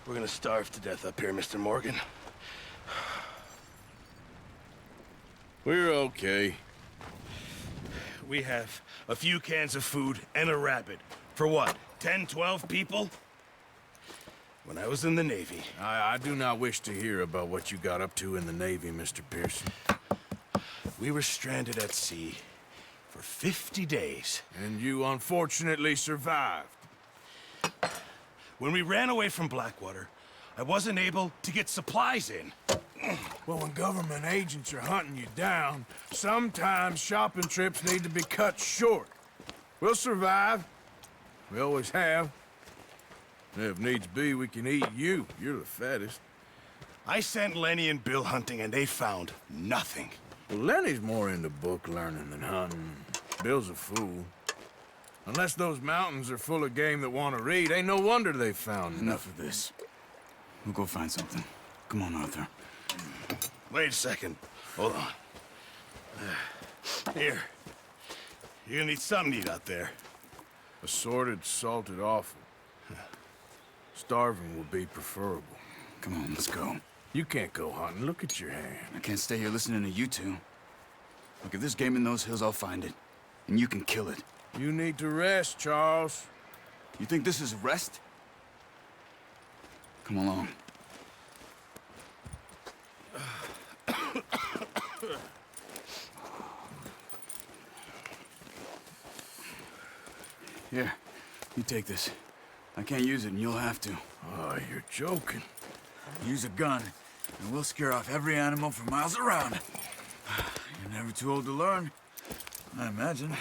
We're gonna starve to death up here, Mr. Morgan. We're okay. We have a few cans of food and a rabbit. For what, 10, 12 people? When I was in the Navy... I do not wish to hear about what you got up to in the Navy, Mr. Pearson. We were stranded at sea for 50 days. And you unfortunately survived. When we ran away from Blackwater, I wasn't able to get supplies in. Well, when government agents are hunting you down, sometimes shopping trips need to be cut short. We'll survive. We always have. If needs be, we can eat you. You're the fattest. I sent Lenny and Bill hunting, and they found nothing. Well, Lenny's more into book learning than hunting. Bill's a fool. Unless those mountains are full of game that want to read, ain't no wonder they found Enough of this. We'll go find something. Come on, Arthur. Wait a second. Hold on. Here. You're gonna need something to eat out there. Assorted, salted offal. Starving would be preferable. Come on, let's go. You can't go hunting. Look at your hand. I can't stay here listening to you two. Look, if there's game in those hills, I'll find it. And you can kill it. You need to rest, Charles. You think this is rest? Come along. Here, you take this. I can't use it, and you'll have to. Oh, you're joking. Use a gun, and we'll scare off every animal for miles around. You're never too old to learn, I imagine.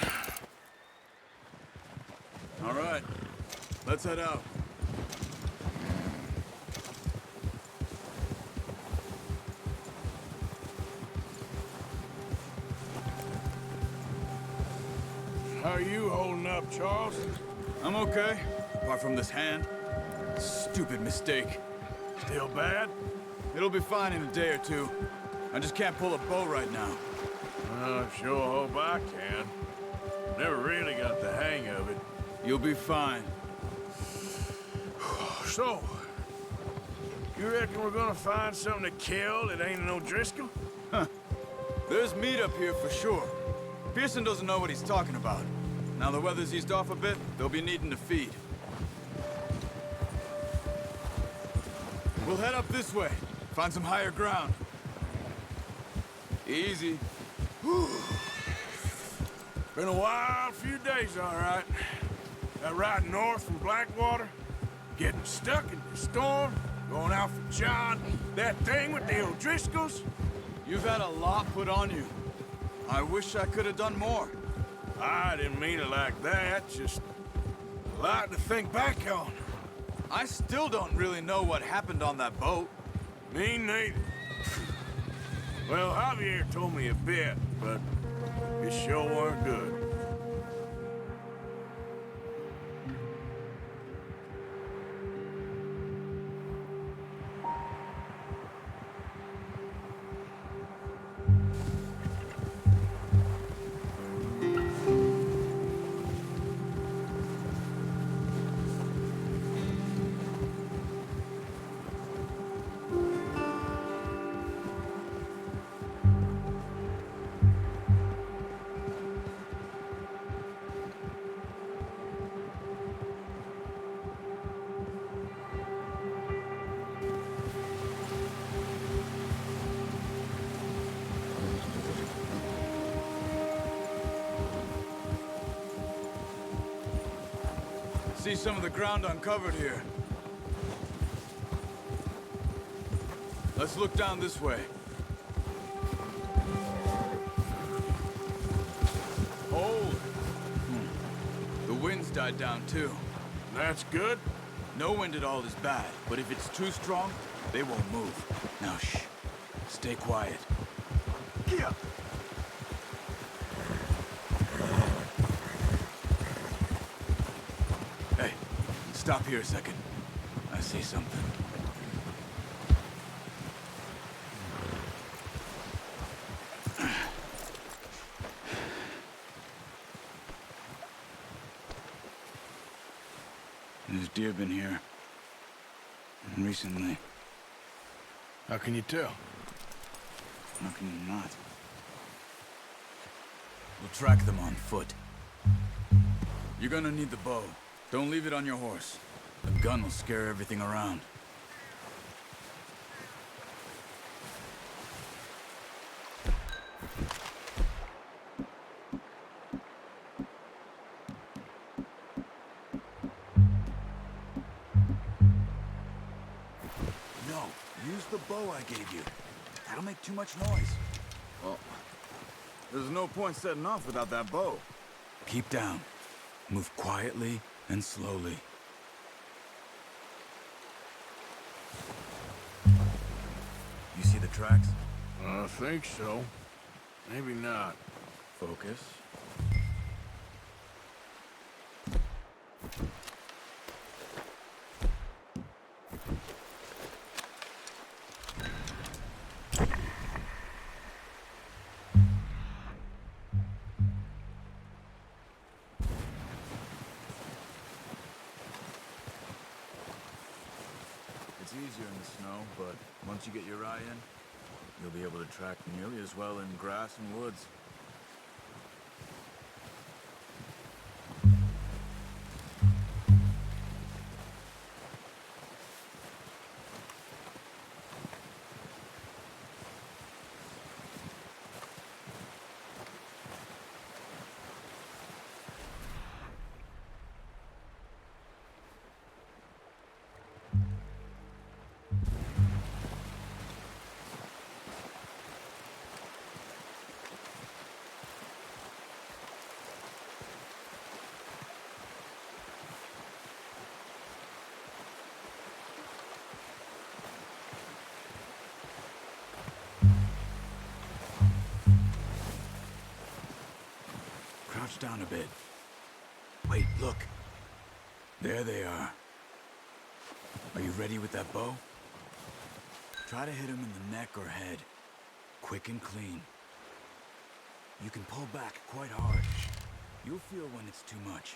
All right, let's head out. How are you holding up, Charles? I'm okay, apart from this hand. Stupid mistake. Still bad? It'll be fine in a day or two. I just can't pull a bow right now. I sure hope I can. Never really got the hang of it. You'll be fine. So, you reckon we're gonna find something to kill that ain't no Driscoll? There's meat up here for sure. Pearson doesn't know what he's talking about. Now the weather's eased off a bit, they'll be needing to feed. We'll head up this way, find some higher ground. Easy. Been a wild few days, all right. That ride north from Blackwater, getting stuck in the storm, going out for John, that thing with the O'Driscolls. You've had a lot put on you. I wish I could have done more. I didn't mean it like that, just a lot to think back on. I still don't really know what happened on that boat. Me neither. Well, Javier told me a bit, but it sure weren't good. See some of the ground uncovered here. Let's look down this way. Hold. The wind's died down too. That's good. No wind at all is bad, but if it's too strong, they won't move. Now shh. Stay quiet. Yeah. Stop here a second. I see something. There's deer been here. And recently. How can you tell? How can you not? We'll track them on foot. You're gonna need the bow. Don't leave it on your horse. The gun will scare everything around. No, use the bow I gave you. That'll make too much noise. Well, there's no point setting off without that bow. Keep down. Move quietly and slowly. You see the tracks? I think so. Maybe not. Focus. It's easier in the snow, but once you get your eye in, you'll be able to track nearly as well in grass and woods. Crouch down a bit. Wait, look. There they are. Are you ready with that bow? Try to hit him in the neck or head. Quick and clean. You can pull back quite hard. You'll feel when it's too much.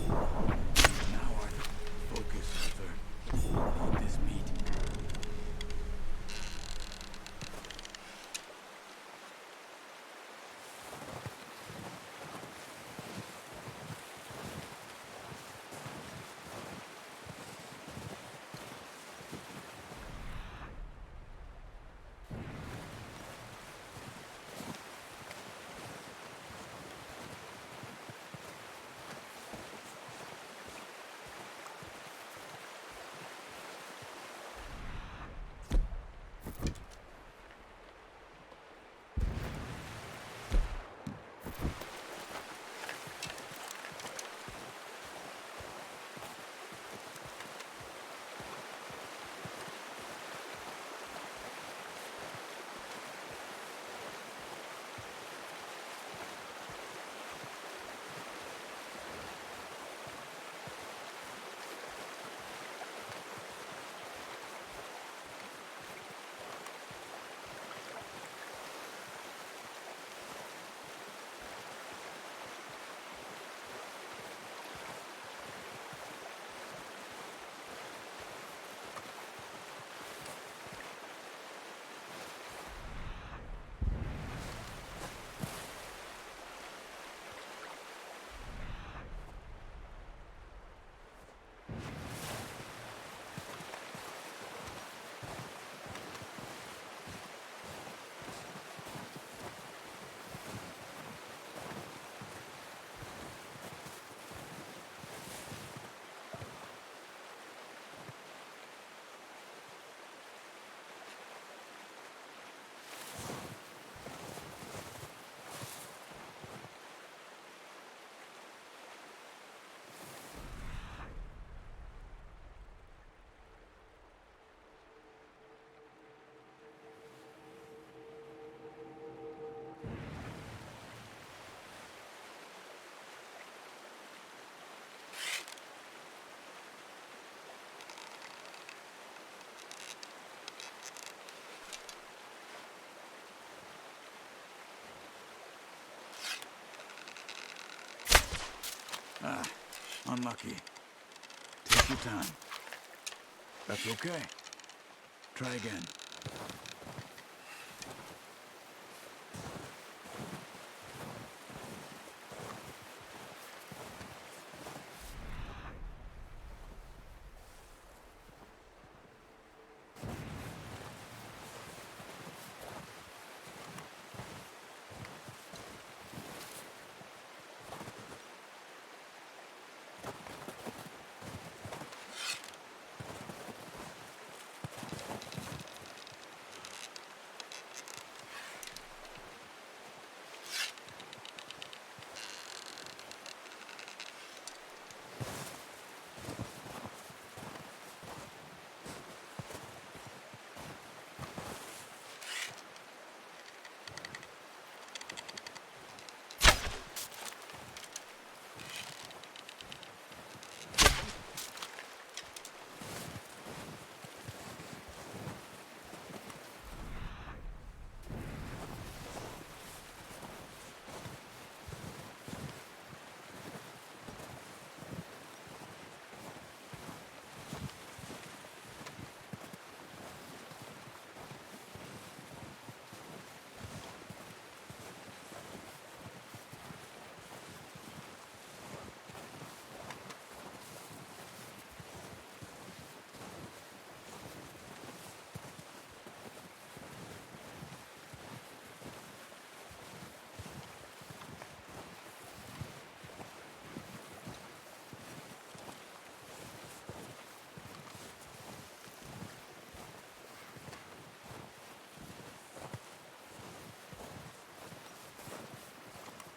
Now, Arthur. Focus, Arthur. Eat this meat. Ah, unlucky. Take your time. That's okay. Try again.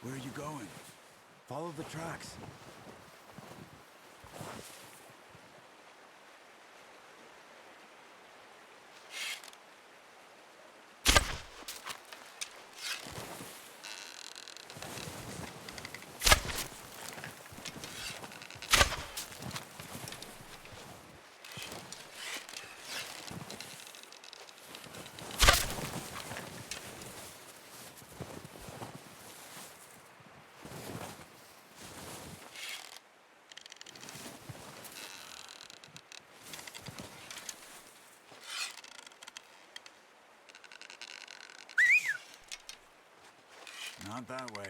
Where are you going? Follow the tracks. Not that way.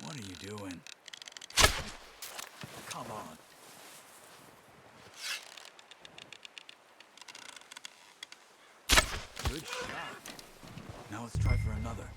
What are you doing? Come on. Good shot. Now let's try for another.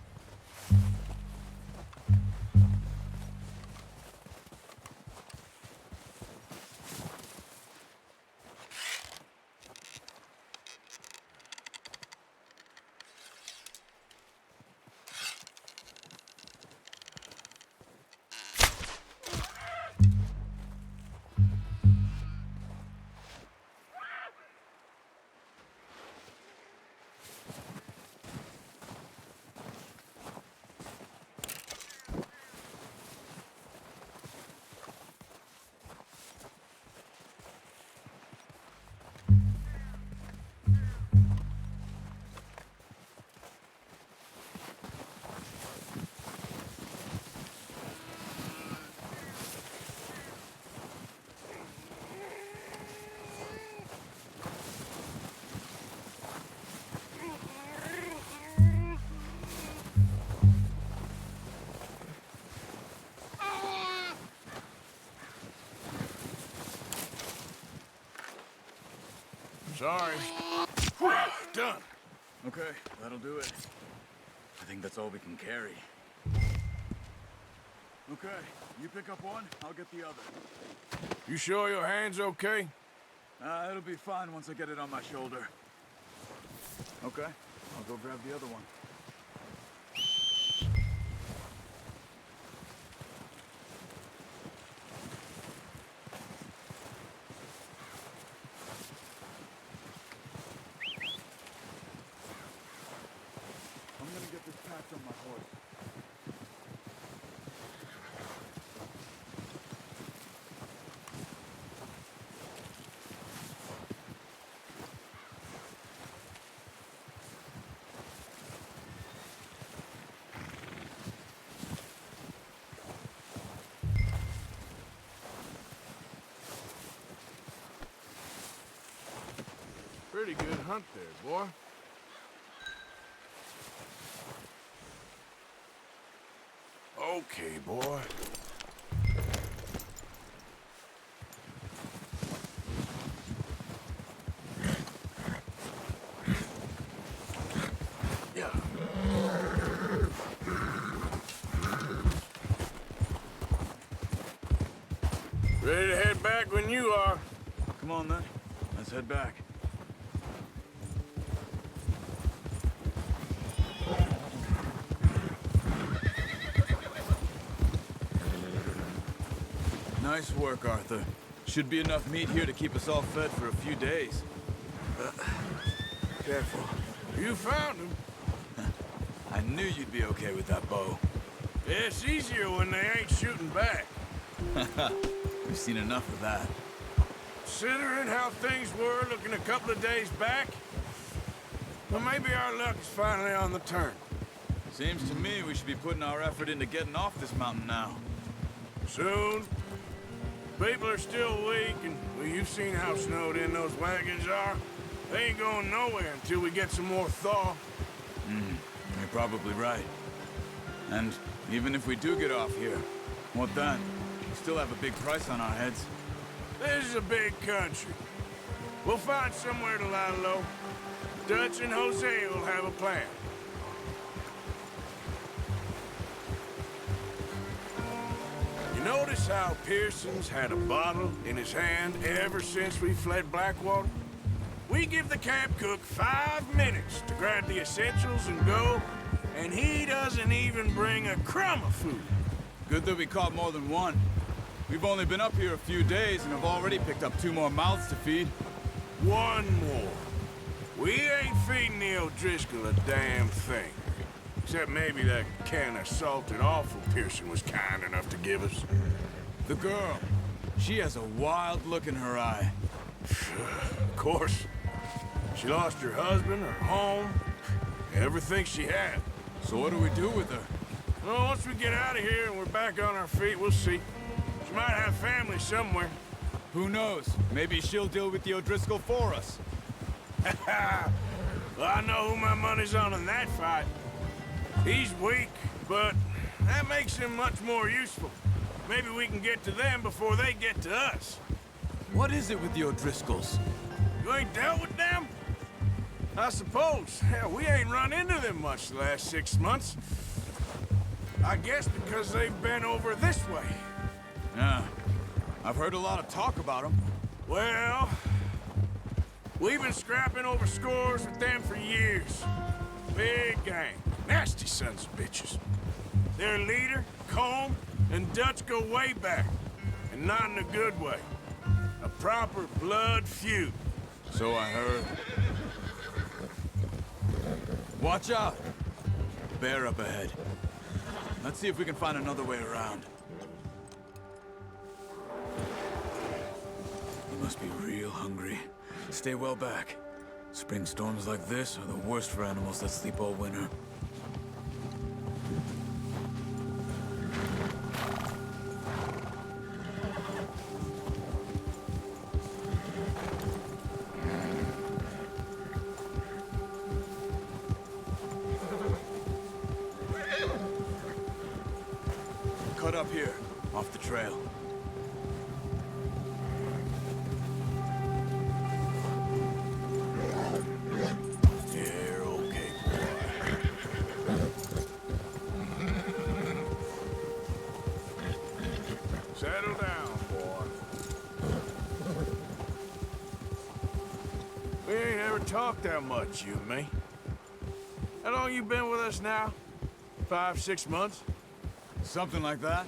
Sorry. Done. Okay, that'll do it. I think that's all we can carry. Okay, you pick up one, I'll get the other. You sure your hand's okay? It'll be fine once I get it on my shoulder. Okay, I'll go grab the other one. I'm gonna get this patch on my horse. Pretty good hunt there, boy. Okay, boy. Yeah. Ready to head back when you are. Come on, then. Let's head back. Nice work, Arthur. Should be enough meat here to keep us all fed for a few days. Careful. You found him. I knew you'd be okay with that bow. It's easier when they ain't shooting back. We've seen enough of that. Considering how things were looking a couple of days back, well, maybe our luck is finally on the turn. Seems to me we should be putting our effort into getting off this mountain now. Soon. People are still weak, and well, you've seen how snowed in those wagons are. They ain't going nowhere until we get some more thaw. You're probably right. And even if we do get off here, what then? We still have a big price on our heads. This is a big country. We'll find somewhere to lie low. Dutch and Jose will have a plan. You notice how Pearson's had a bottle in his hand ever since we fled Blackwater? We give the camp cook 5 minutes to grab the essentials and go, and he doesn't even bring a crumb of food. Good that we caught more than one. We've only been up here a few days and have already picked up 2 more mouths to feed. One more. We ain't feeding the O'Driscoll a damn thing. Except maybe that can of salted offal Pearson was kind enough to give us. The girl, she has a wild look in her eye. Of course. She lost her husband, her home, everything she had. So what do we do with her? Well, once we get out of here and we're back on our feet, we'll see. She might have family somewhere. Who knows? Maybe she'll deal with the O'Driscoll for us. Well, I know who my money's on in that fight. He's weak, but that makes him much more useful. Maybe we can get to them before they get to us. What is it with the O'Driscolls? You ain't dealt with them? I suppose. Hell, we ain't run into them much the last 6 months. I guess because they've been over this way. Yeah. I've heard a lot of talk about them. Well, we've been scrapping over scores with them for years. Big gang. Nasty sons of bitches. Their leader, Combe, and Dutch go way back. And not in a good way. A proper blood feud. So I heard. Watch out! Bear up ahead. Let's see if we can find another way around. You must be real hungry. Stay well back. Spring storms like this are the worst for animals that sleep all winter. Cut up here, off the trail. You're okay, boy. Settle down, boy. We ain't ever talked that much, you and me. How long you been with us now? 5, 6 months? Something like that?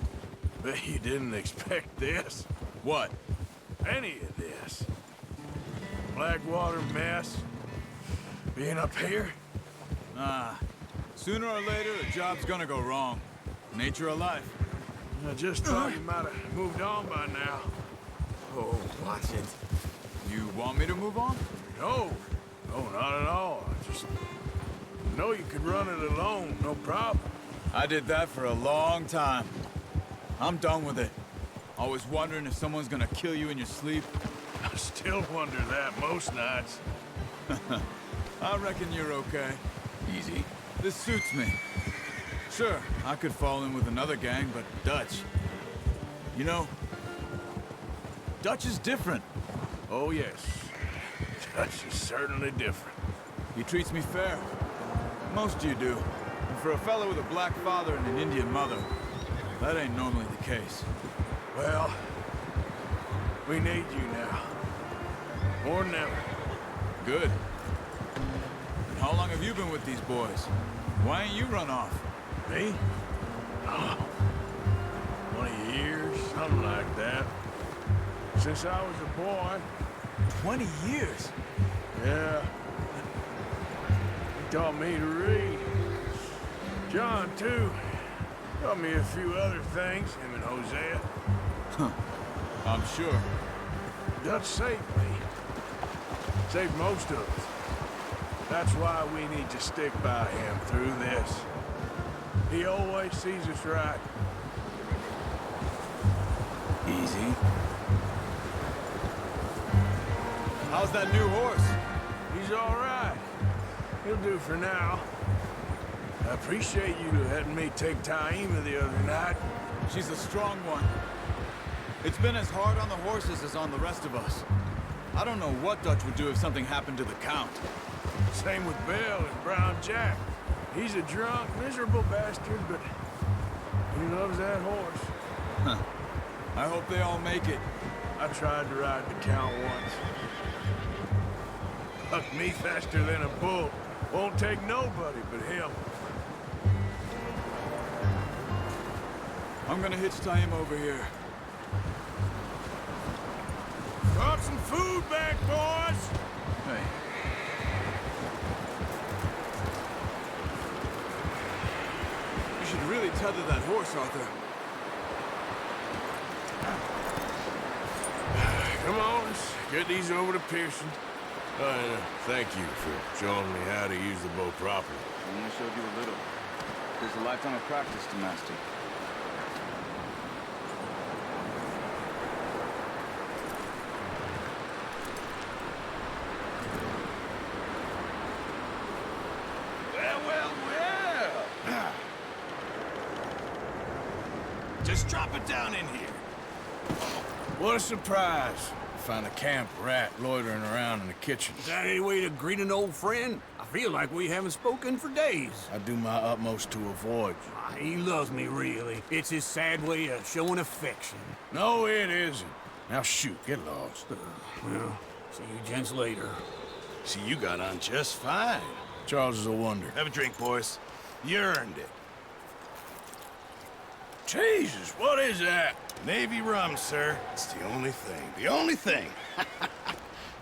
Bet you didn't expect this. What? Any of this. Blackwater mess. Being up here? Ah, sooner or later, a job's gonna go wrong. Nature of life. I just thought you might have moved on by now. Oh, watch it. You want me to move on? No. No, not at all. I just know you could run it alone, no problem. I did that for a long time. I'm done with it. Always wondering if someone's gonna kill you in your sleep. I still wonder that most nights. I reckon you're okay. Easy. This suits me. Sure, I could fall in with another gang, but Dutch... You know, Dutch is different. Oh, yes. Dutch is certainly different. He treats me fair. Most of you do. And for a fellow with a black father and an Indian mother, that ain't normally the case. Well, we need you now. More than ever. Good. And how long have you been with these boys? Why ain't you run off? Me? Oh, 20 years, something like that. Since I was a boy. 20 years? Yeah. He taught me to read. John, too. Taught me a few other things, him and Hosea. I'm sure. Dutch saved me. Saved most of us. That's why we need to stick by him through this. He always sees us right. Easy. How's that new horse? He's all right. He'll do for now. I appreciate you letting me take Taima the other night. She's a strong one. It's been as hard on the horses as on the rest of us. I don't know what Dutch would do if something happened to the Count. Same with Bill and Brown Jack. He's a drunk, miserable bastard, but he loves that horse. I hope they all make it. I tried to ride the Count once. Bucked me faster than a bull. Won't take nobody but him. I'm gonna hitch Taima over here. Brought some food back, boys! Hey. You should really tether that horse, Arthur. Come on, let's get these over to Pearson. Thank you for showing me how to use the bow properly. I only showed you a little. There's a lifetime of practice to master. Well. Just drop it down in here. What a surprise. Find a camp rat loitering around in the kitchen. Is that any way to greet an old friend? I feel like we haven't spoken for days. I do my utmost to avoid you. He loves me, really. It's his sad way of showing affection. No, it isn't. Now shoot, get lost. Well, see you gents later. See, you got on just fine. Charles is a wonder. Have a drink, boys. You earned it. Jesus, what is that? Navy rum, sir. It's the only thing. The only thing.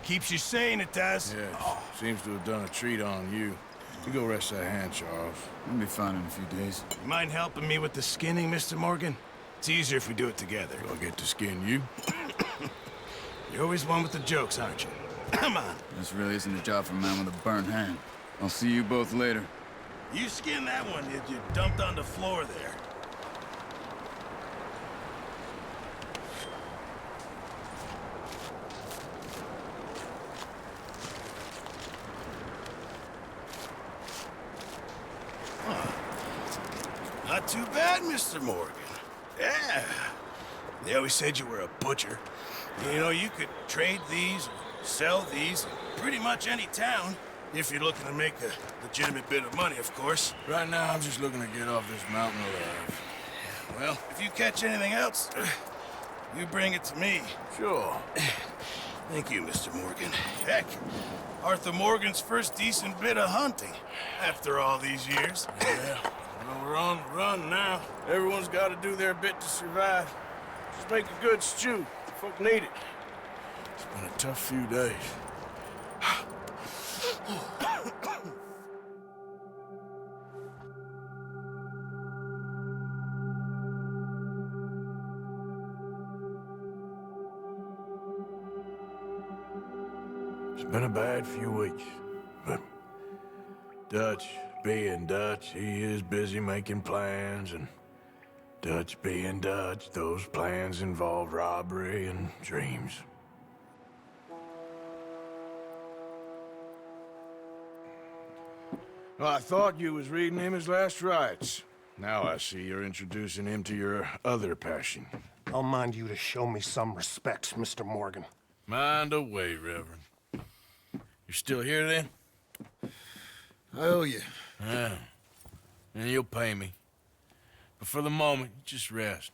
Keeps you sane, it does. Yes, seems to have done a treat on you. You go rest that hand, Charles. I'll be fine in a few days. You mind helping me with the skinning, Mr. Morgan? It's easier if we do it together. Do I get to skin you? You're always one with the jokes, aren't you? Come on. This really isn't a job for a man with a burnt hand. I'll see you both later. You skin that one that you dumped on the floor there. Not too bad, Mr. Morgan. Yeah. They always said you were a butcher. You know, you could trade these, or sell these, in pretty much any town, if you're looking to make a legitimate bit of money, of course. Right now, I'm just looking to get off this mountain alive. Well, if you catch anything else, you bring it to me. Sure. Thank you, Mr. Morgan. Heck, Arthur Morgan's first decent bit of hunting, after all these years. Yeah. Well, we're on the run now. Everyone's got to do their bit to survive. Just make a good stew. Folk need it. It's been a tough few days. It's been a bad few weeks, but Dutch being Dutch, he is busy making plans, and Dutch being Dutch, those plans involve robbery and dreams. Well, I thought you was reading him his last rites. Now I see you're introducing him to your other passion. I'll mind you to show me some respect, Mr. Morgan. Mind away, Reverend. You're still here, then? I owe you. Yeah. And you'll pay me. But for the moment, just rest.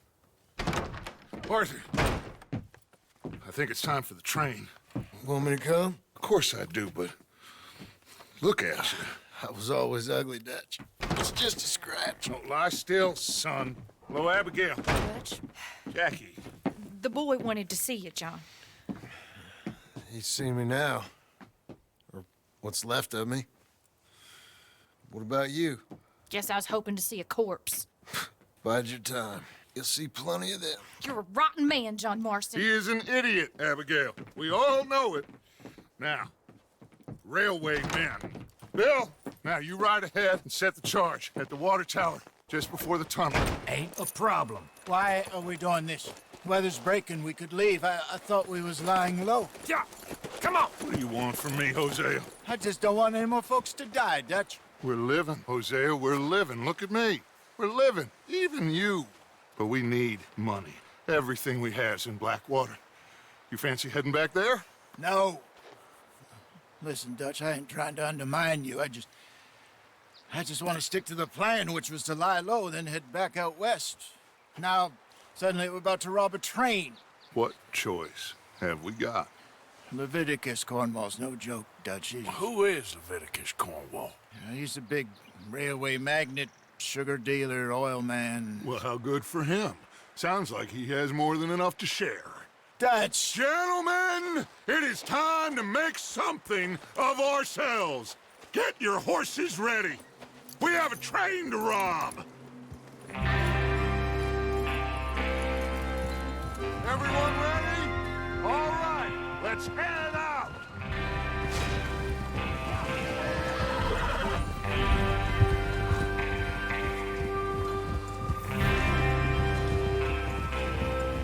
Arthur, I think it's time for the train. Want me to come? Of course I do, but look at you. I was always ugly, Dutch. It's just a scratch. Don't lie still, son. Hello, Abigail. Dutch, Jackie. the boy wanted to see you, John. He's seen me now. Or what's left of me. What about you? Guess I was hoping to see a corpse. Bide your time. You'll see plenty of them. You're a rotten man, John Marston. He is an idiot, Abigail. We all know it. Now, railway men. Bill, now you ride ahead and set the charge at the water tower just before the tunnel. Ain't a problem. Why are we doing this? Weather's breaking, we could leave. I thought we was lying low. Yeah, come on. What do you want from me, Hosea? I just don't want any more folks to die, Dutch. We're living, Hosea, we're living. Look at me. We're living, even you. But we need money. Everything we has in Blackwater. You fancy heading back there? No. Listen, Dutch, I ain't trying to undermine you. I just want to stick to the plan, which was to lie low, then head back out west. Now, suddenly we're about to rob a train. What choice have we got? Leviticus Cornwall's no joke, Dutch. Who is Leviticus Cornwall? He's a big railway magnate, sugar dealer, oil man. Well, how good for him. Sounds like he has more than enough to share. Dutch! Gentlemen, it is time to make something of ourselves. Get your horses ready. We have a train to rob. Everyone ready? All right, let's head out.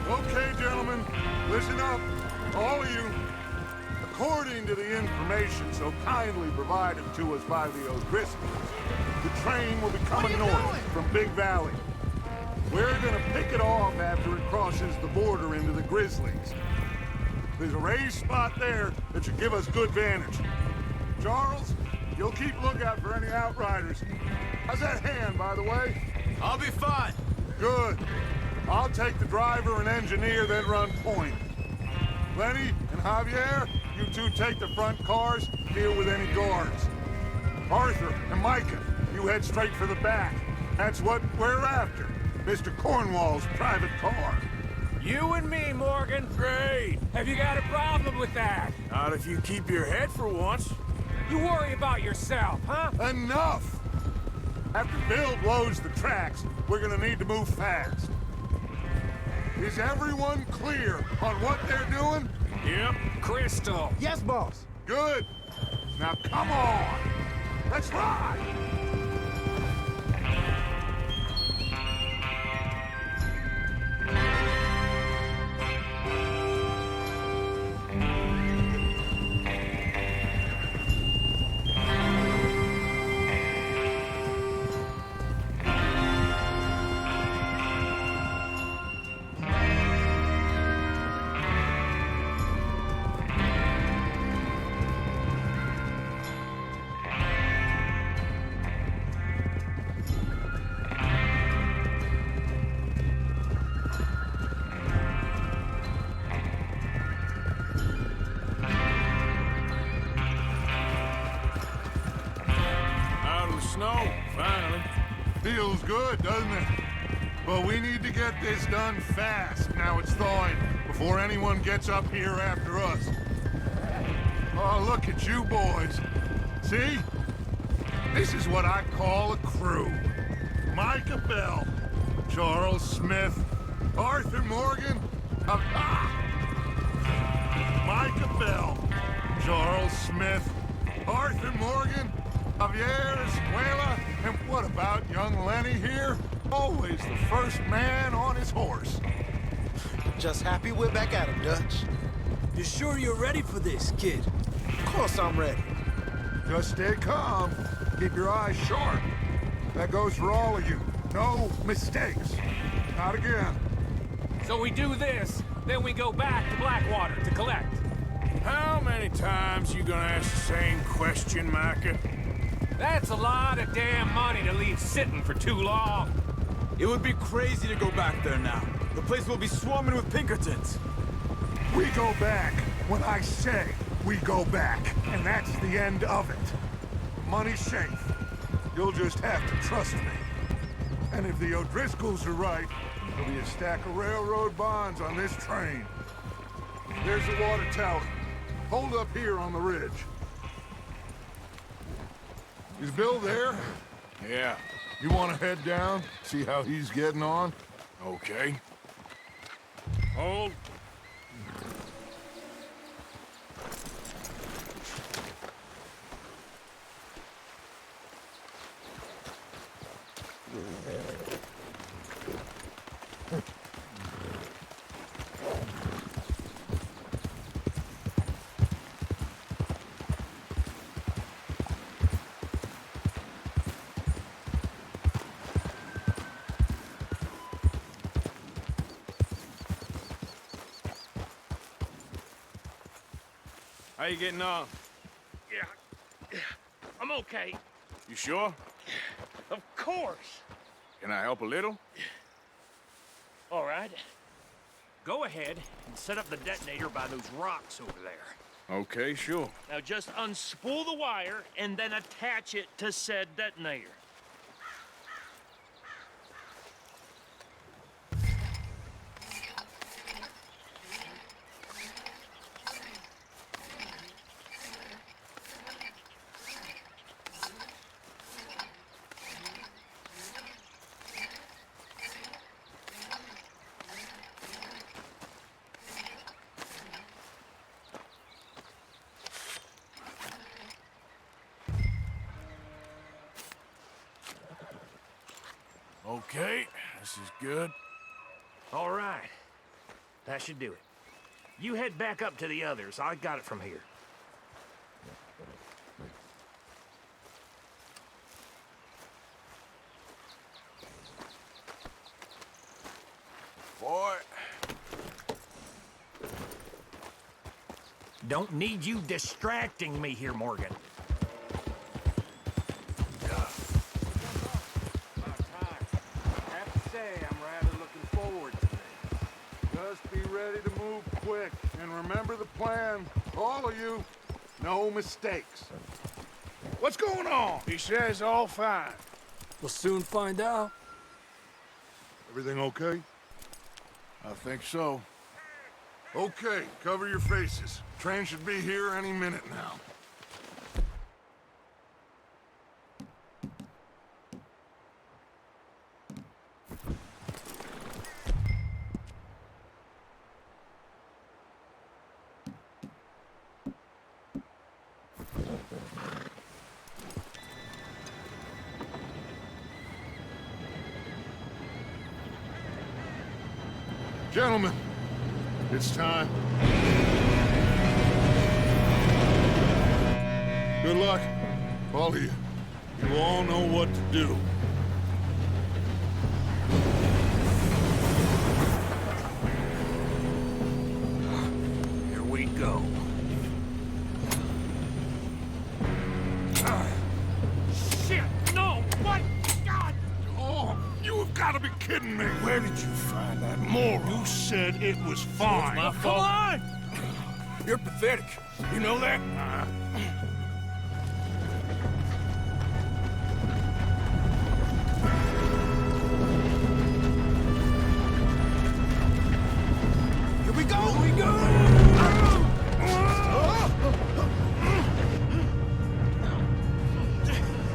Okay, gentlemen, listen up, all of you. According to the information so kindly provided to us by the O'Driscolls, the train will be coming north from Big Valley. We're gonna pick it off after it crosses the border into the Grizzlies. There's a raised spot there that should give us good vantage. Charles, you'll keep lookout for any outriders. How's that hand, by the way? I'll be fine. Good. I'll take the driver and engineer, then run point. Lenny and Javier, you two take the front cars, deal with any guards. Arthur and Micah, you head straight for the back. That's what we're after. Mr. Cornwall's private car. You and me, Morgan. Great. Have you got a problem with that? Not if you keep your head for once. You worry about yourself, huh? Enough! After Bill blows the tracks, we're gonna need to move fast. Is everyone clear on what they're doing? Yep. Crystal. Yes, boss. Good. Now come on. Let's ride. Snow, finally. Feels good, doesn't it? But we need to get this done fast, now it's thawing, before anyone gets up here after us. Oh, look at you boys. See? This is what I call a crew. Micah Bell, Charles Smith, Arthur Morgan, Micah Bell, Charles Smith, Arthur Morgan, Javier Escuela, and what about young Lenny here? Always the first man on his horse. Just happy we're back at him, Dutch. You sure you're ready for this, kid? Of course I'm ready. Just stay calm. keep your eyes sharp. That goes for all of you. No mistakes. Not again. So we do this, then we go back to Blackwater to collect. How many times you gonna ask the same question, Micah? That's a lot of damn money to leave sitting for too long. It would be crazy to go back there now. The place will be swarming with Pinkertons. We go back when I say we go back, and that's the end of it. Money's safe. You'll just have to trust me. And if the O'Driscolls are right, there'll be a stack of railroad bonds on this train. There's the water tower. Hold up here on the ridge. Is Bill there? Yeah. You want to head down, see how he's getting on? Okay. Hold. How you getting on? Yeah, I'm okay. You sure? Of course. Can I help a little? All right. Go ahead and set up the detonator by those rocks over there. Okay, sure. Now just unspool the wire and then attach it to said detonator. Okay, this is good. All right. That should do it. You head back up to the others. I got it from here. Boy. Don't need you distracting me here, Morgan. Just be ready to move quick. And remember the plan. All of you, no mistakes. What's going on? He says all fine. We'll soon find out. Everything okay? I think so. Okay, cover your faces. Train should be here any minute now. Gentlemen, it's time. Good luck, all of you. You all know what to do. Here we go. Shit! No! What? God! Oh, you have got to be kidding me. Where did you find that moron? You said it was fine. My fault. Come on! You're pathetic. You know that? Here we go! Here we go!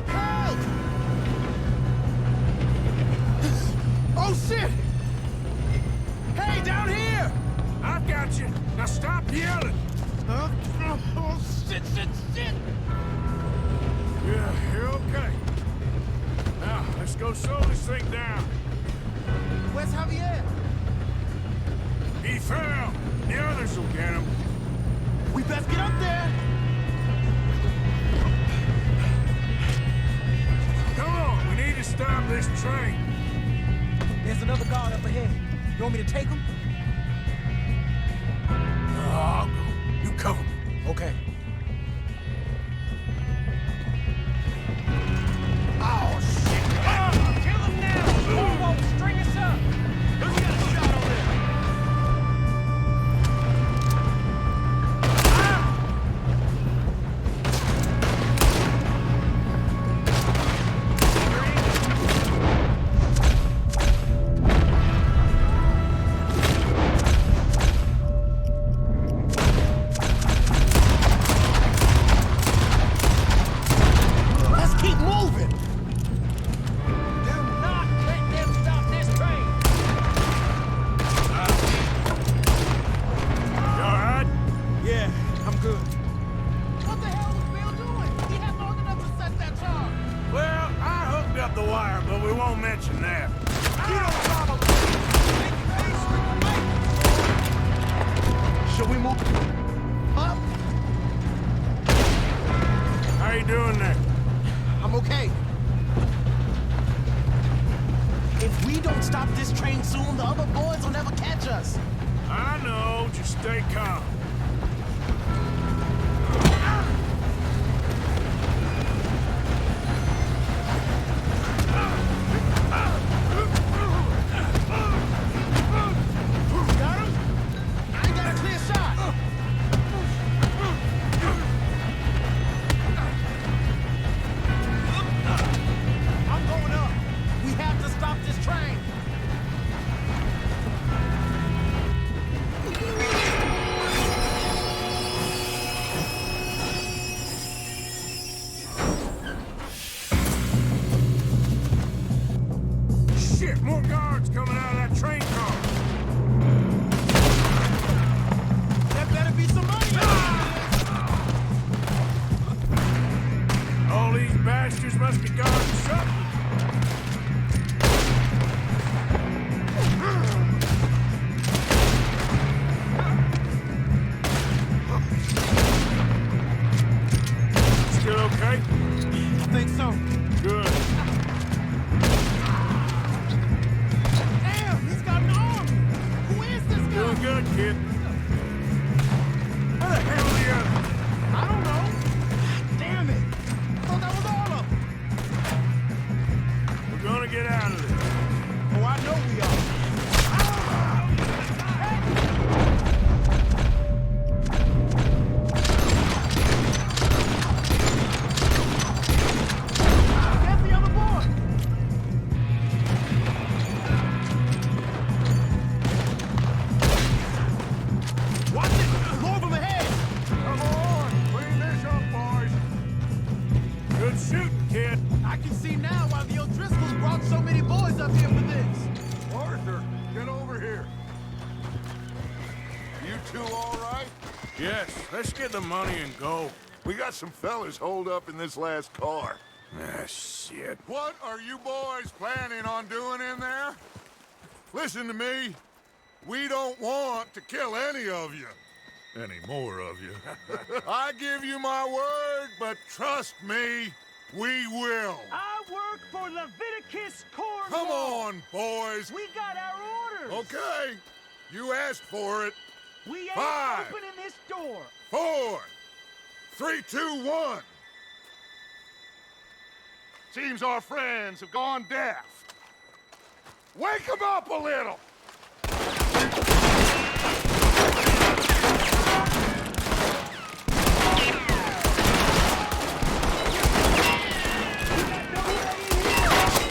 Help! Oh, shit! Hey, down here! I've got you. Now stop yelling. Oh, shit, shit, shit! Yeah, you're okay. Now, let's go slow this thing down. Where's Javier? He fell. The others will get him. We best get up there. train. There's another guard up ahead. You want me to take him? No, I'll go. You cover me. Okay. Oh, shit! Kill him now! Corvo, string us up! Who's got a shot on there? Let's keep moving! Do not let them stop this train! You alright? Yeah, I'm good. What the hell was Bill doing? He had long enough to set that charge. Well, I hooked up the wire, but we won't mention that. You don't probably... Should we move up? How you doing there? I'm okay. If we don't stop this train soon, the other boys will never catch us. I know. Just stay calm. Got him? I ain't got a clear shot. I'm going up. We have to stop this train. Shit, more guards coming out of that train car. There better be some money. All these bastards must be guarding something. Still okay? I think so. Good. Damn, he's got an arm. Who is this guy? Doing good, kid. Where the hell are the others? I don't know. Damn it. I thought that was all of them. We're gonna get out of this. Oh, I know we are. There's the other boy. Watch it. More of them ahead. Come on, clean this up, boys. Good shooting, kid. I can see now why the O'Driscolls brought so many boys up here for this. Arthur, get over here. You two all right? Yes, let's get the money and go. We got some fellas holed up in this last car. Ah, shit. What are you boys planning on doing in there? Listen to me. We don't want to kill any of you. Any more of you. I give you my word, but trust me, we will. I work for Leviticus Corps. Come on, boys. We got our orders. Okay. You asked for it. We ain't 5, opening this door. 4, 3, 2, 1. Seems our friends have gone deaf. Wake them up a little.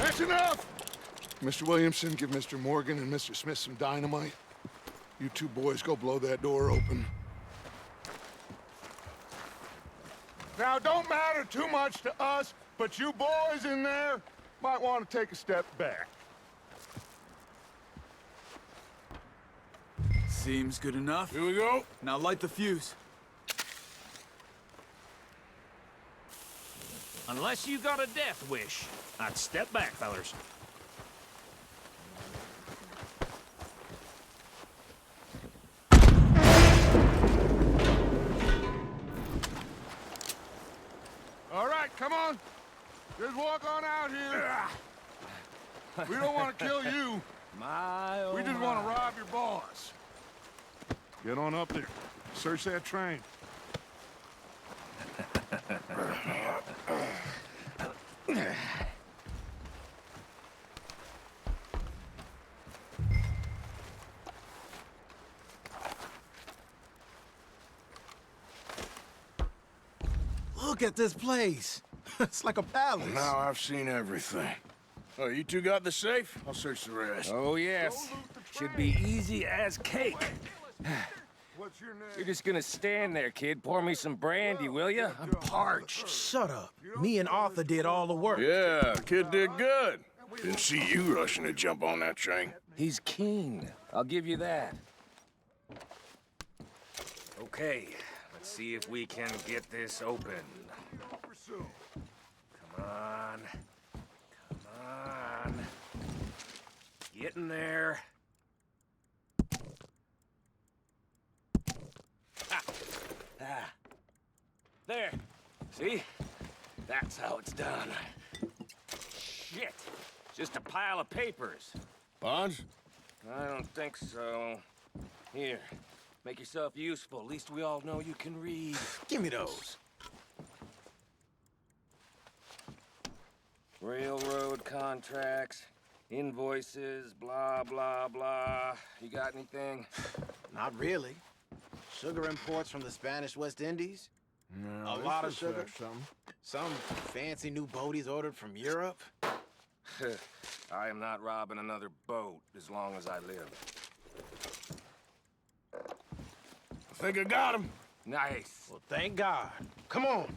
That's enough. Mr. Williamson, give Mr. Morgan and Mr. Smith some dynamite. You two boys go blow that door open. Now, don't matter too much to us, but you boys in there might want to take a step back. Seems good enough. Here we go. Now light the fuse. Unless you got a death wish, I'd step back, fellers. All right, come on. Just walk on out here. We don't want to kill you. My, oh We just want to rob your boss. Get on up there. Search that train. Look at this place. It's like a palace. Now I've seen everything. Oh, you two got the safe? I'll search the rest. Oh, yes. Should be easy as cake. What's your name? You're just gonna stand there, kid. Pour me some brandy, will you? I'm parched. Shut up. Me and Arthur did all the work. Yeah, kid did good. Didn't see you rushing to jump on that train. He's keen. I'll give you that. Okay, let's see if we can get this open. Come on. Come on. Get in there. Ha! Ah. There. See? That's how it's done. Shit. Just a pile of papers. Bonds? I don't think so. Here. Make yourself useful. At least we all know you can read. Give me those. Railroad contracts, invoices, blah, blah, blah. You got anything? Not really. Sugar imports from the Spanish West Indies. No, A lot of this looks sugar. like something. Some fancy new boat he's ordered from Europe. I am not robbing another boat as long as I live. I think I got him. Nice. Well, thank God. Come on.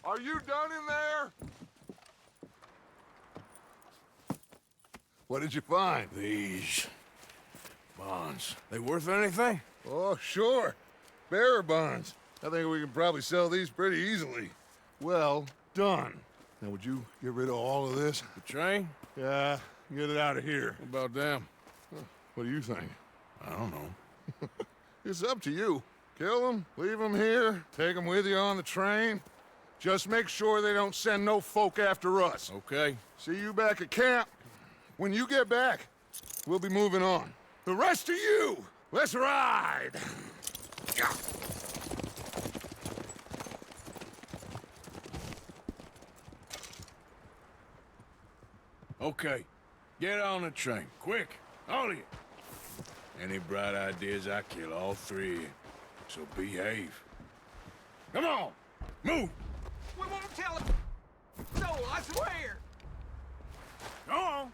Are you done in there? What did you find? These bonds. They worth anything? Oh, sure. Bearer bonds. I think we can probably sell these pretty easily. Well done. Now, would you get rid of all of this? The train? Yeah, get it out of here. What about them? What do you think? I don't know. It's up to you. Kill them, leave them here, take them with you on the train. Just make sure they don't send no folk after us. Okay. See you back at camp. When you get back, we'll be moving on. The rest of you, let's ride! Okay. Get on the train. Quick. All of you. Any bright ideas, I kill all three of you. So behave. Come on! Move! We won't tell him. No, I swear. Go on!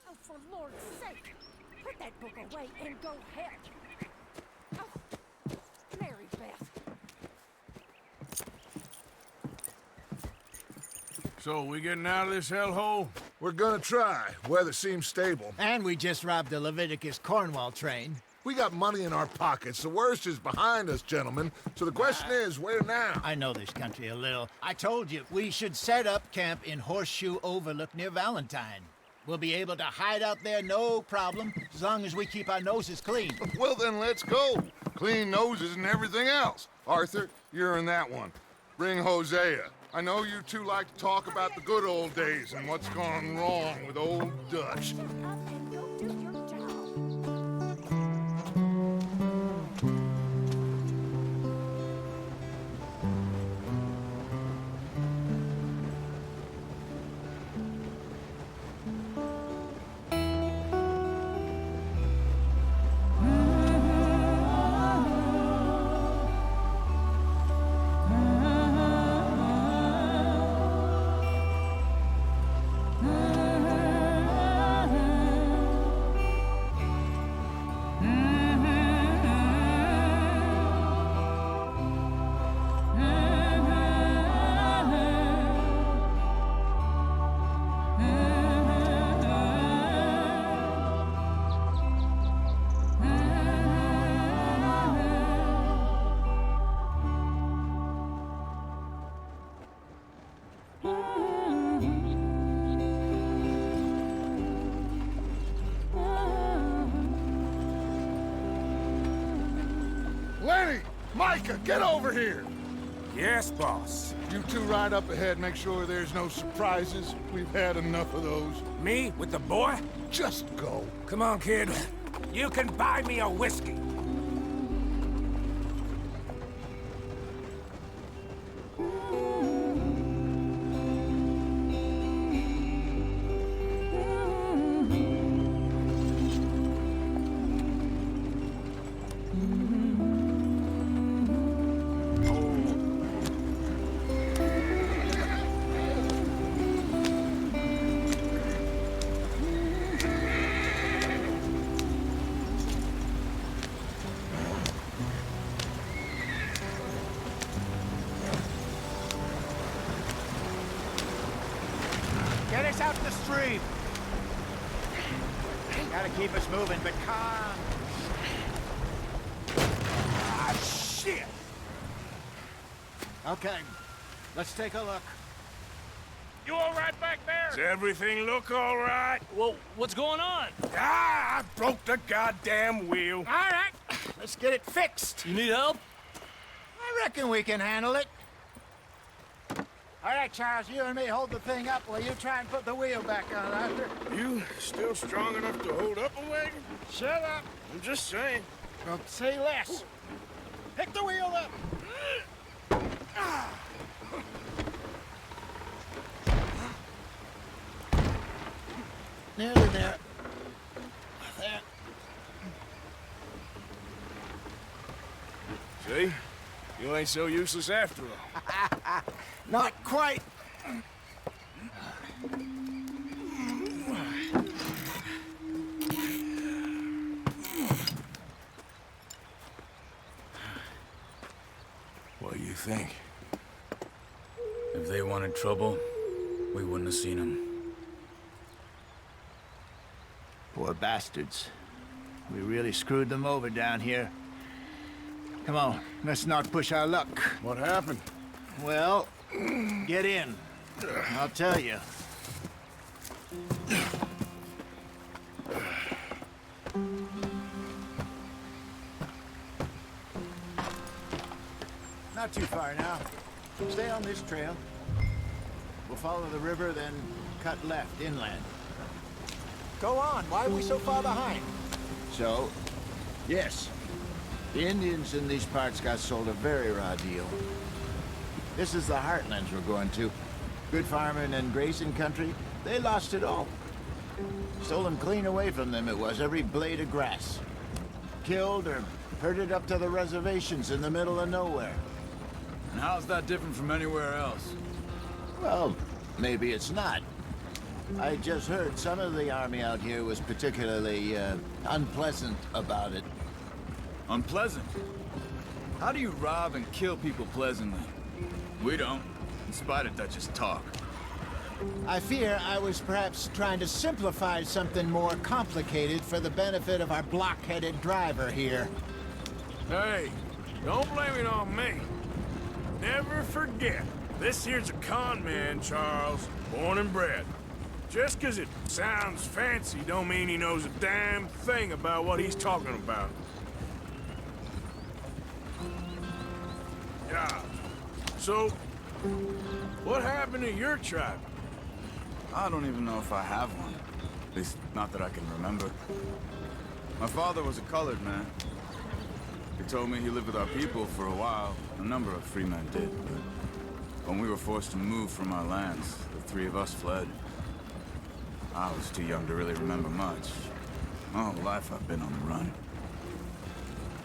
Oh, for Lord's sake, put that book away and go help. Oh, Mary Beth. So, we getting out of this hellhole? We're gonna try. Weather seems stable. And we just robbed the Leviticus Cornwall train. We got money in our pockets. The worst is behind us, gentlemen. So the question is, where now? I know this country a little. I told you, we should set up camp in Horseshoe Overlook near Valentine. We'll be able to hide out there, no problem, as long as we keep our noses clean. Well, then let's go. Clean noses and everything else. Arthur, you're in that one. Bring Hosea. I know you two like to talk about the good old days and what's gone wrong with old Dutch. Lenny! Micah, get over here! Yes, boss. You two ride up ahead, make sure there's no surprises. We've had enough of those. Me with the boy? Just go. Come on, kid. You can buy me a whiskey. Get us out the stream. Gotta keep us moving, but calm. Ah, shit! Okay, let's take a look. You all right back there? Does everything look all right? Well, what's going on? Ah, I broke the goddamn wheel. All right, let's get it fixed. You need help? I reckon we can handle it. All right, Charles, you and me hold the thing up while you try and put the wheel back on, Arthur. You still strong enough to hold up a wagon? Shut up. I'm just saying. Well, say less. Pick the wheel up. Nearly there. There. See? You ain't so useless after all. Not quite. What do you think? If they wanted trouble, we wouldn't have seen them. Poor bastards. We really screwed them over down here. Come on, let's not push our luck. What happened? Well, get in. I'll tell you. Not too far now. Stay on this trail. We'll follow the river, then cut left inland. Go on. Why are we so far behind? So, yes. The Indians in these parts got sold a very raw deal. This is the heartlands we're going to. Good farming and grazing country, they lost it all. Stolen clean away from them it was, every blade of grass. Killed or herded up to the reservations in the middle of nowhere. And how's that different from anywhere else? Well, maybe it's not. I just heard some of the army out here was particularly, unpleasant about it. Unpleasant? How do you rob and kill people pleasantly? We don't, in spite of Dutch's talk. I fear I was perhaps trying to simplify something more complicated for the benefit of our block-headed driver here. Hey, don't blame it on me. Never forget, this here's a con man, Charles, born and bred. Just 'cause it sounds fancy don't mean he knows a damn thing about what he's talking about. Yeah. So, What happened to your tribe? I don't even know if I have one. At least, not that I can remember. My father was a colored man. He told me he lived with our people for a while. A number of free men did, but when we were forced to move from our lands, the three of us fled. I was too young to really remember much. My whole life I've been on the run.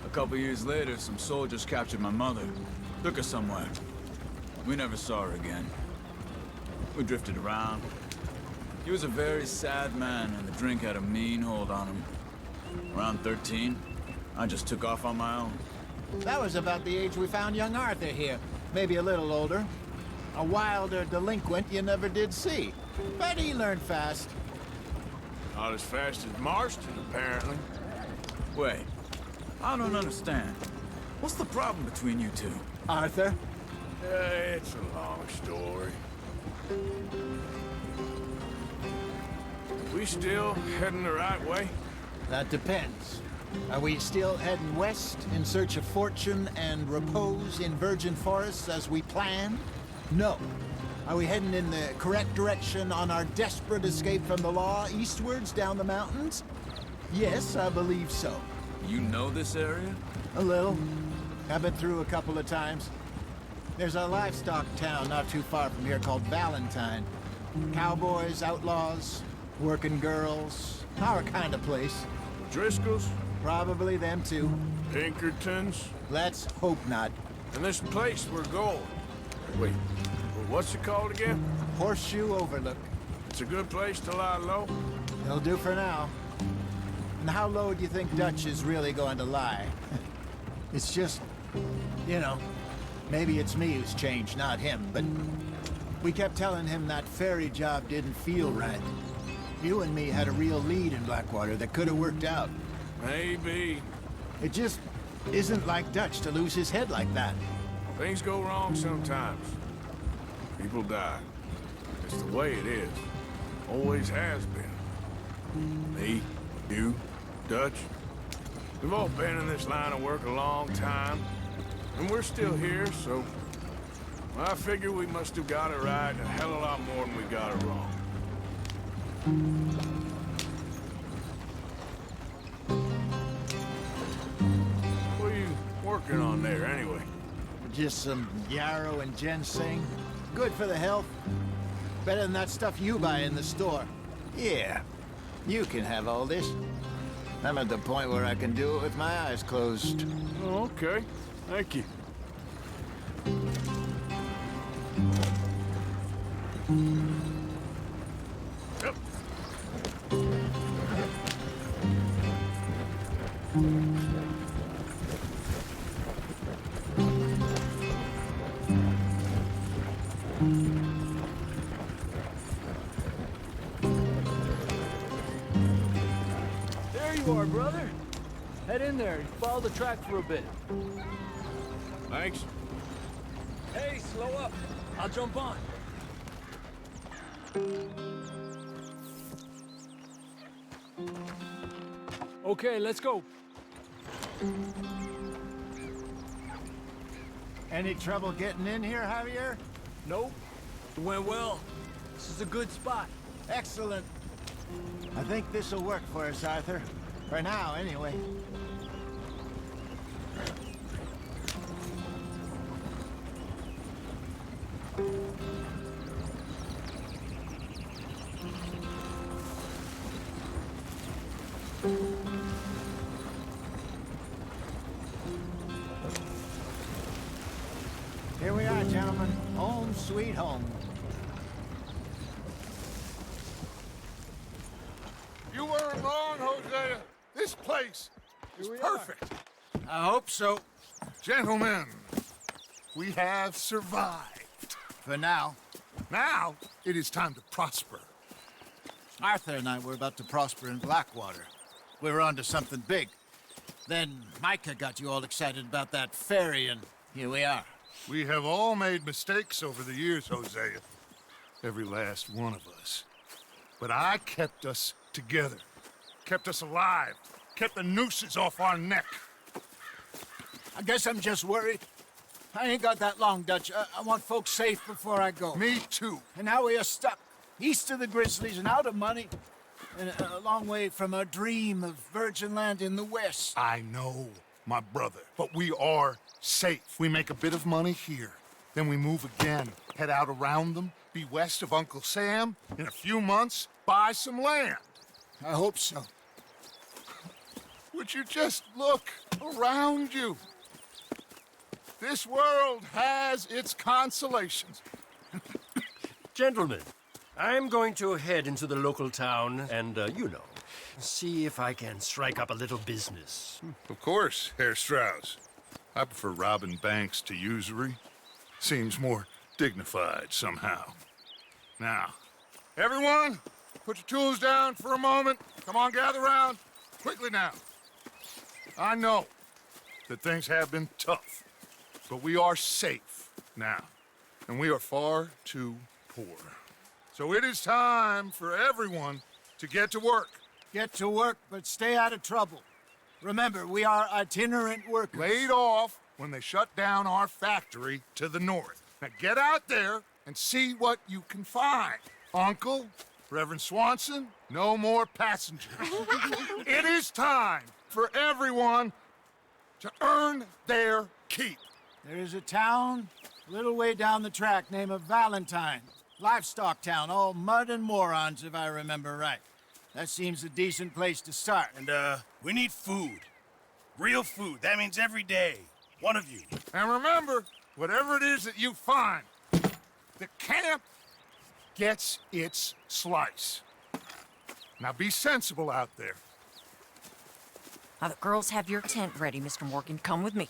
A couple years later, some soldiers captured my mother. Took her somewhere. We never saw her again. We drifted around. He was a very sad man, and the drink had a mean hold on him. Around 13, I just took off on my own. That was about the age we found young Arthur here. Maybe a little older. A wilder delinquent you never did see. But he learned fast. Not as fast as Marston, apparently. Wait, I don't understand. What's the problem between you two? Arthur? It's a long story. We still heading the right way? That depends. Are we still heading west in search of fortune and repose in virgin forests as we planned? No. Are we heading in the correct direction on our desperate escape from the law eastwards down the mountains? Yes, I believe so. You know this area? A little. I've been through a couple of times. There's a livestock town not too far from here called Valentine. Cowboys, outlaws, working girls, our kind of place. Driscoll's? Probably them too. Pinkertons? Let's hope not. And this place we're going. Wait, what's it called again? Horseshoe Overlook. It's a good place to lie low? It'll do for now. And how low do you think Dutch is really going to lie? It's just, you know, maybe it's me who's changed, not him, but we kept telling him that ferry job didn't feel right. You and me had a real lead in Blackwater that could have worked out. Maybe. It just isn't like Dutch to lose his head like that. Things go wrong sometimes. People die. It's the way it is. Always has been. Me, you, Dutch. We've all been in this line of work a long time. And we're still here, so... I figure we must have got it right a hell of a lot more than we got it wrong. What are you working on there, anyway? Just some yarrow and ginseng. Good for the health. Better than that stuff you buy in the store. Yeah, you can have all this. I'm at the point where I can do it with my eyes closed. Oh, okay. Thank you. Yep. There you are, brother. Head in there and follow the track for a bit. Thanks. Hey, slow up. I'll jump on. Okay, let's go. Any trouble getting in here, Javier? Nope. It went well. This is a good spot. Excellent. I think this'll work for us, Arthur. For now, anyway. Here we are, gentlemen. Home sweet home. You weren't wrong, Hosea. This place is perfect. I hope so. Gentlemen, we have survived. For now. Now, it is time to prosper. Arthur and I were about to prosper in Blackwater. We were onto something big. Then Micah got you all excited about that ferry, and here we are. We have all made mistakes over the years, Hosea. Every last one of us. But I kept us together. Kept us alive. Kept the nooses off our neck. I guess I'm just worried. I ain't got that long, Dutch. I want folks safe before I go. Me too. And now we are stuck east of the Grizzlies and out of money, and a long way from our dream of virgin land in the west. I know, my brother, but we are safe. We make a bit of money here, then we move again, head out around them, be west of Uncle Sam, in a few months, buy some land. I hope so. Would you just look around you? This world has its consolations. Gentlemen, I'm going to head into the local town and, you know, see if I can strike up a little business. Of course, Herr Strauss. I prefer robbing banks to usury. Seems more dignified somehow. Now, everyone, put your tools down for a moment. Come on, gather round. Quickly now. I know that things have been tough, but we are safe now, and we are far too poor. So it is time for everyone to get to work. Get to work, but stay out of trouble. Remember, we are itinerant workers. Laid off when they shut down our factory to the north. Now get out there and see what you can find. Uncle, Reverend Swanson, no more passengers. It is time for everyone to earn their keep. There is a town a little way down the track named Valentine. Livestock town, all mud and morons, if I remember right. That seems a decent place to start. And, we need food. Real food. That means every day. One of you. And remember, whatever it is that you find, the camp gets its slice. Now be sensible out there. Now, the girls have your tent ready, Mr. Morgan. Come with me.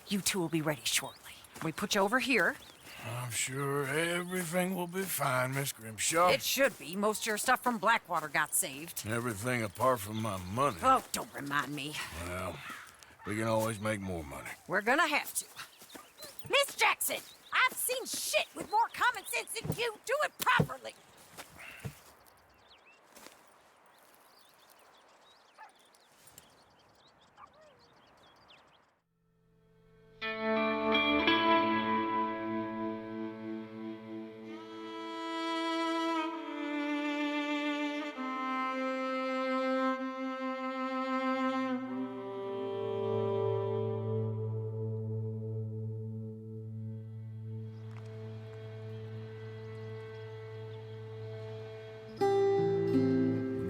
You two will be ready shortly. We put you over here. I'm sure everything will be fine, Miss Grimshaw. It should be. Most of your stuff from Blackwater got saved. Everything apart from my money. Oh, don't remind me. Well, we can always make more money. We're gonna have to. Miss Jackson, I've seen shit with more common sense than you. Do it properly.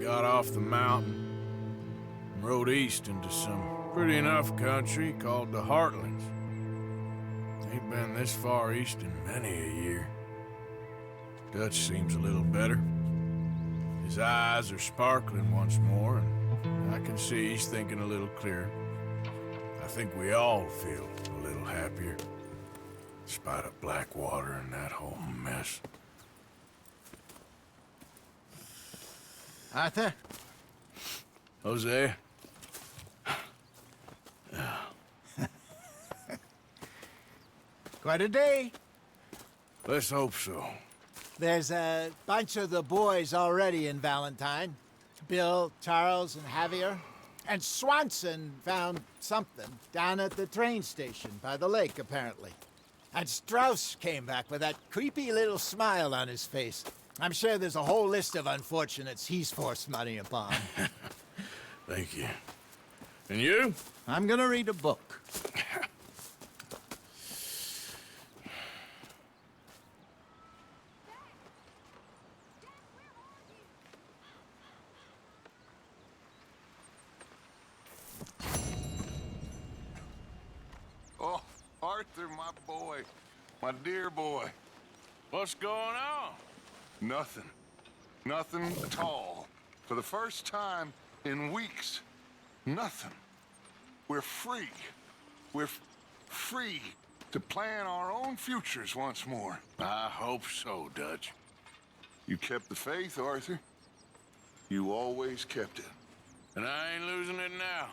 Got off the mountain and rode east into some pretty enough country called the Heartlands. Ain't been this far east in many a year. Dutch seems a little better. His eyes are sparkling once more, and I can see he's thinking a little clearer. I think we all feel a little happier, despite of Blackwater and that whole mess. Arthur? Jose? Quite a day. Let's hope so. There's a bunch of the boys already in Valentine. Bill, Charles, and Javier. And Swanson found something down at the train station by the lake, apparently. And Strauss came back with that creepy little smile on his face. I'm sure there's a whole list of unfortunates he's forced money upon. Thank you. And you? I'm gonna read a book. Oh, Arthur, my boy. My dear boy. What's going on? Nothing. Nothing at all. For the first time in weeks, nothing. We're free. We're free to plan our own futures once more. I hope so, Dutch. You kept the faith, Arthur. You always kept it. And I ain't losing it now.